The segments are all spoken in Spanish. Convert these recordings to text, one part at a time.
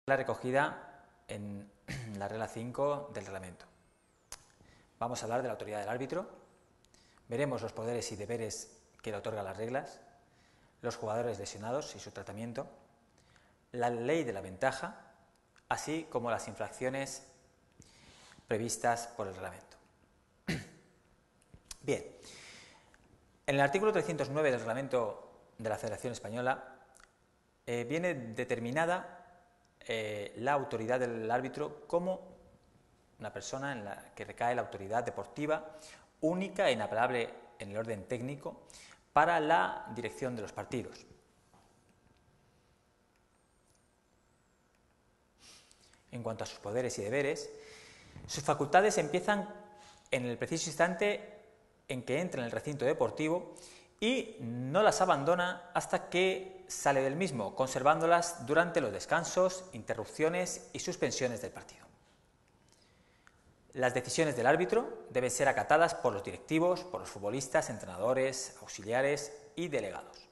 La recogida en la regla 5 del reglamento. Vamos a hablar de la autoridad del árbitro, veremos los poderes y deberes que le otorgan las reglas, los jugadores lesionados y su tratamiento, la ley de la ventaja, así como las infracciones previstas por el reglamento. Bien, en el artículo 309 del reglamento de la Federación Española viene determinada la autoridad del árbitro como una persona en la que recae la autoridad deportiva única e inapelable en el orden técnico para la dirección de los partidos. En cuanto a sus poderes y deberes, sus facultades empiezan en el preciso instante en que entra en el recinto deportivo y no las abandona hasta que sale del mismo, conservándolas durante los descansos, interrupciones y suspensiones del partido. Las decisiones del árbitro deben ser acatadas por los directivos, por los futbolistas, entrenadores, auxiliares y delegados.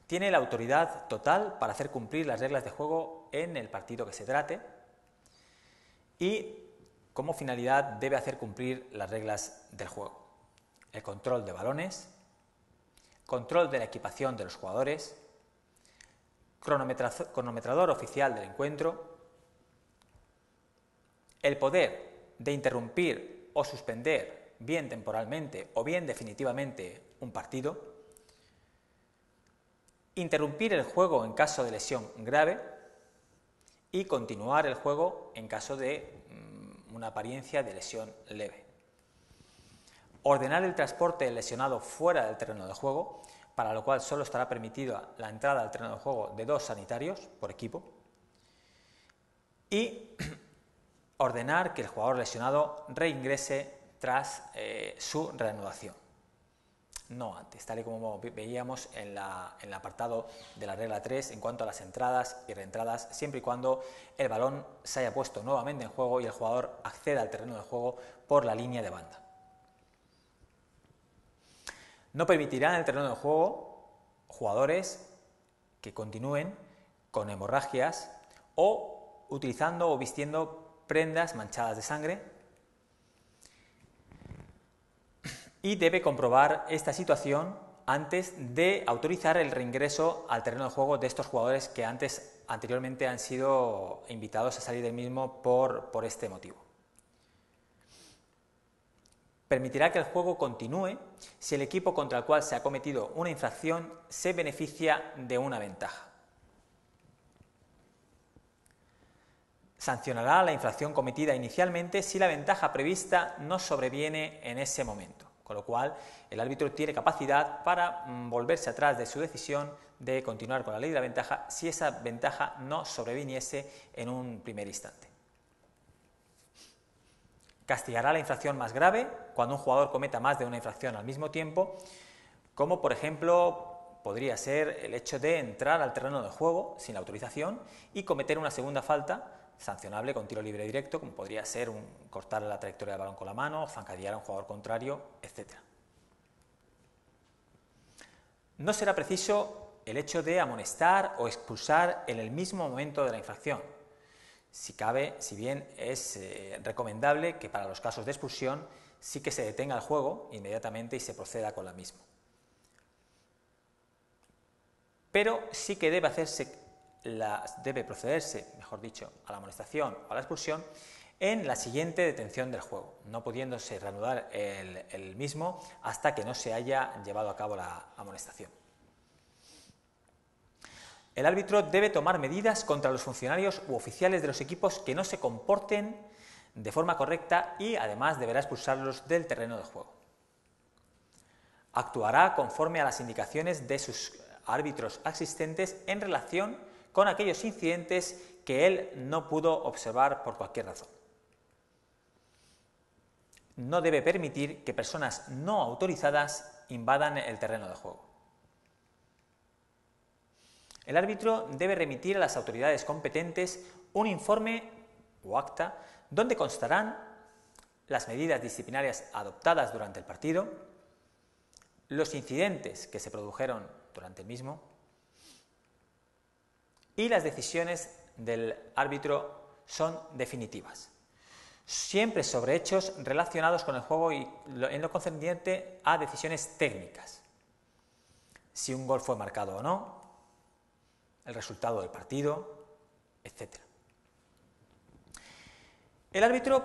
Tiene la autoridad total para hacer cumplir las reglas de juego en el partido que se trate y como finalidad debe hacer cumplir las reglas del juego. El control de balones, control de la equipación de los jugadores, cronometrador oficial del encuentro, el poder de interrumpir o suspender, bien temporalmente o bien definitivamente, un partido, interrumpir el juego en caso de lesión grave y continuar el juego en caso de una apariencia de lesión leve. Ordenar el transporte del lesionado fuera del terreno de juego, para lo cual solo estará permitida la entrada al terreno de juego de 2 sanitarios por equipo. Y ordenar que el jugador lesionado reingrese tras su reanudación. No antes, tal y como veíamos en el apartado de la regla 3 en cuanto a las entradas y reentradas, siempre y cuando el balón se haya puesto nuevamente en juego y el jugador acceda al terreno de juego por la línea de banda. No permitirá en el terreno de juego jugadores que continúen con hemorragias o utilizando o vistiendo prendas manchadas de sangre, y debe comprobar esta situación antes de autorizar el reingreso al terreno de juego de estos jugadores que anteriormente han sido invitados a salir del mismo por este motivo. Permitirá que el juego continúe si el equipo contra el cual se ha cometido una infracción se beneficia de una ventaja. Sancionará la infracción cometida inicialmente si la ventaja prevista no sobreviene en ese momento, con lo cual el árbitro tiene capacidad para volverse atrás de su decisión de continuar con la ley de la ventaja si esa ventaja no sobreviniese en un primer instante. Castigará la infracción más grave cuando un jugador cometa más de una infracción al mismo tiempo, como por ejemplo podría ser el hecho de entrar al terreno de juego sin la autorización y cometer una segunda falta sancionable con tiro libre directo, como podría ser cortar la trayectoria del balón con la mano, zancadillar a un jugador contrario, etc. No será preciso el hecho de amonestar o expulsar en el mismo momento de la infracción. Si cabe, si bien es recomendable que para los casos de expulsión sí que se detenga el juego inmediatamente y se proceda con la misma. Pero sí que debe procederse, mejor dicho, a la amonestación o a la expulsión en la siguiente detención del juego, no pudiéndose reanudar el mismo hasta que no se haya llevado a cabo la amonestación. El árbitro debe tomar medidas contra los funcionarios u oficiales de los equipos que no se comporten de forma correcta y además deberá expulsarlos del terreno de juego. Actuará conforme a las indicaciones de sus árbitros asistentes en relación con aquellos incidentes que él no pudo observar por cualquier razón. No debe permitir que personas no autorizadas invadan el terreno de juego. El árbitro debe remitir a las autoridades competentes un informe o acta donde constarán las medidas disciplinarias adoptadas durante el partido, los incidentes que se produjeron durante el mismo, y las decisiones del árbitro son definitivas. Siempre sobre hechos relacionados con el juego y en lo concerniente a decisiones técnicas. Si un gol fue marcado o no, el resultado del partido, etc. El árbitro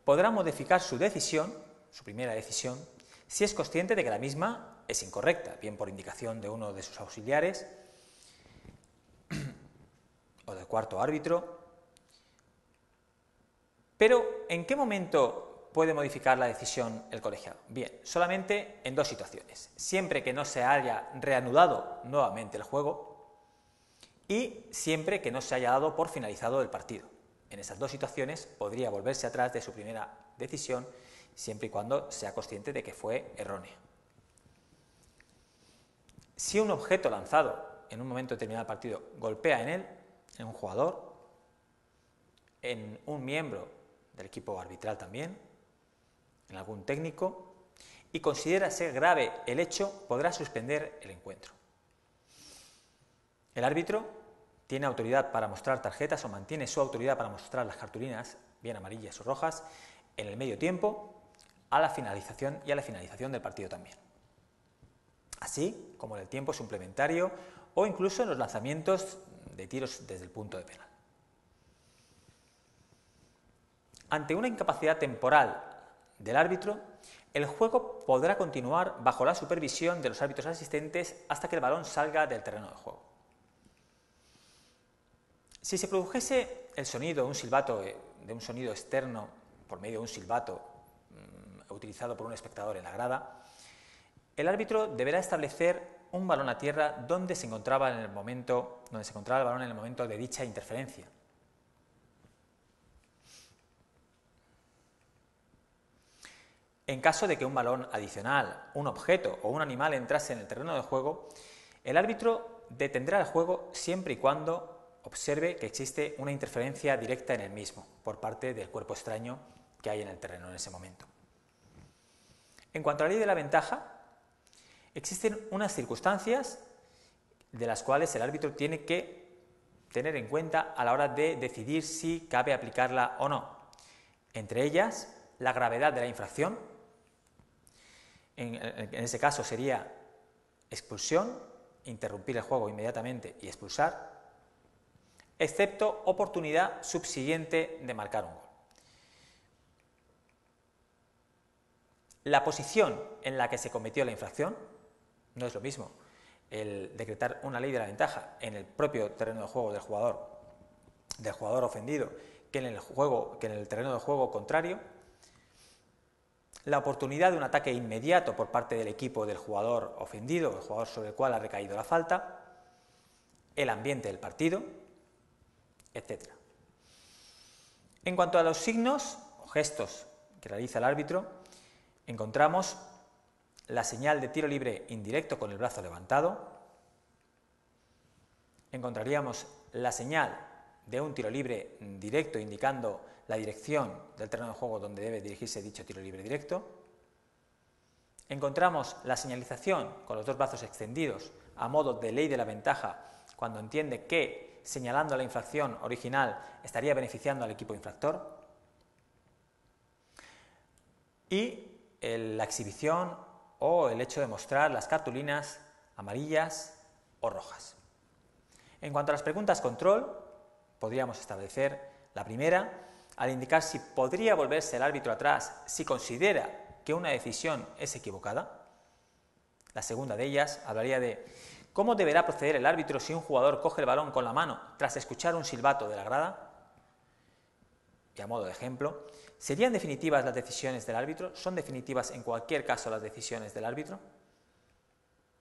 podrá modificar su decisión, su primera decisión, si es consciente de que la misma es incorrecta, bien por indicación de uno de sus auxiliares o del cuarto árbitro. Pero, ¿en qué momento puede modificar la decisión el colegiado? Bien, solamente en dos situaciones. Siempre que no se haya reanudado nuevamente el juego y siempre que no se haya dado por finalizado el partido. En esas dos situaciones podría volverse atrás de su primera decisión siempre y cuando sea consciente de que fue errónea. Si un objeto lanzado en un momento determinado del partido golpea en él, en un jugador, en un miembro del equipo arbitral también, en algún técnico, y considera ser grave el hecho, podrá suspender el encuentro. El árbitro tiene autoridad para mostrar tarjetas o mantiene su autoridad para mostrar las cartulinas, bien amarillas o rojas, en el medio tiempo, a la finalización y a la finalización del partido también. Así como en el tiempo suplementario o incluso en los lanzamientos de tiros desde el punto de penal. Ante una incapacidad temporal del árbitro, el juego podrá continuar bajo la supervisión de los árbitros asistentes hasta que el balón salga del terreno de juego. Si se produjese el sonido, un silbato de un sonido externo por medio de un silbato utilizado por un espectador en la grada, el árbitro deberá establecer un balón a tierra donde se encontraba el balón en el momento de dicha interferencia. En caso de que un balón adicional, un objeto o un animal entrase en el terreno de juego, el árbitro detendrá el juego siempre y cuando observe que existe una interferencia directa en el mismo por parte del cuerpo extraño que hay en el terreno en ese momento. En cuanto a la ley de la ventaja, existen unas circunstancias de las cuales el árbitro tiene que tener en cuenta a la hora de decidir si cabe aplicarla o no. Entre ellas, la gravedad de la infracción. En ese caso sería expulsión, interrumpir el juego inmediatamente y expulsar, excepto oportunidad subsiguiente de marcar un gol. La posición en la que se cometió la infracción, no es lo mismo el decretar una ley de la ventaja en el propio terreno de juego del jugador ofendido que en el terreno de juego contrario. La oportunidad de un ataque inmediato por parte del equipo del jugador ofendido, el jugador sobre el cual ha recaído la falta, el ambiente del partido, etc. En cuanto a los signos o gestos que realiza el árbitro, encontramos la señal de tiro libre indirecto con el brazo levantado, encontraríamos la señal de un tiro libre directo indicando la dirección del terreno de juego donde debe dirigirse dicho tiro libre directo. Encontramos la señalización con los dos brazos extendidos a modo de ley de la ventaja cuando entiende que señalando la infracción original estaría beneficiando al equipo infractor. Y la exhibición o el hecho de mostrar las cartulinas amarillas o rojas. En cuanto a las preguntas control, podríamos establecer la primera, al indicar si podría volverse el árbitro atrás si considera que una decisión es equivocada. La segunda de ellas hablaría de cómo deberá proceder el árbitro si un jugador coge el balón con la mano tras escuchar un silbato de la grada. Y a modo de ejemplo, ¿serían definitivas las decisiones del árbitro? ¿Son definitivas en cualquier caso las decisiones del árbitro?